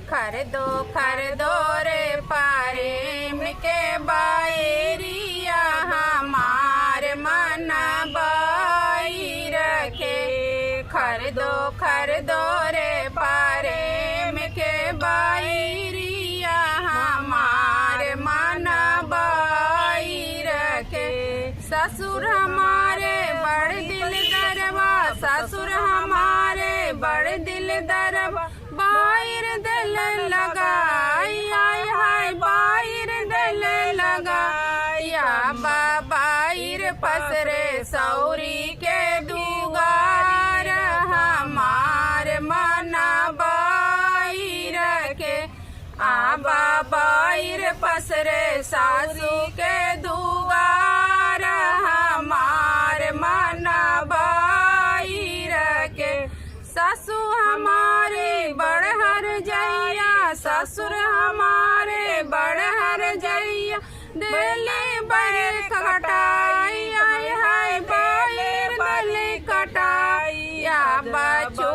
खरदो रे पारे के बायरिया हमार मन बाई रखे। खरदो रे पारे के बायरिया हमार मन बाई रखे। ससुर हमारे बड़ दिल दरवा, ससुर हमारे बड़ दिल दरवा, बाहर दिल लगाई आय हाय बाहर दिल लगाया। बाहर पसरे सौरी के दुगार हमार मन बाई रखे। बाहर पसरे सासू के दुगार हमार मन बाई रखे। सासू हमारे बड़हर जैया, ससुर हमारे बड़हर जैया, दिल्ली बर कटाई आय हाय बाहर दिल कटाई। बचो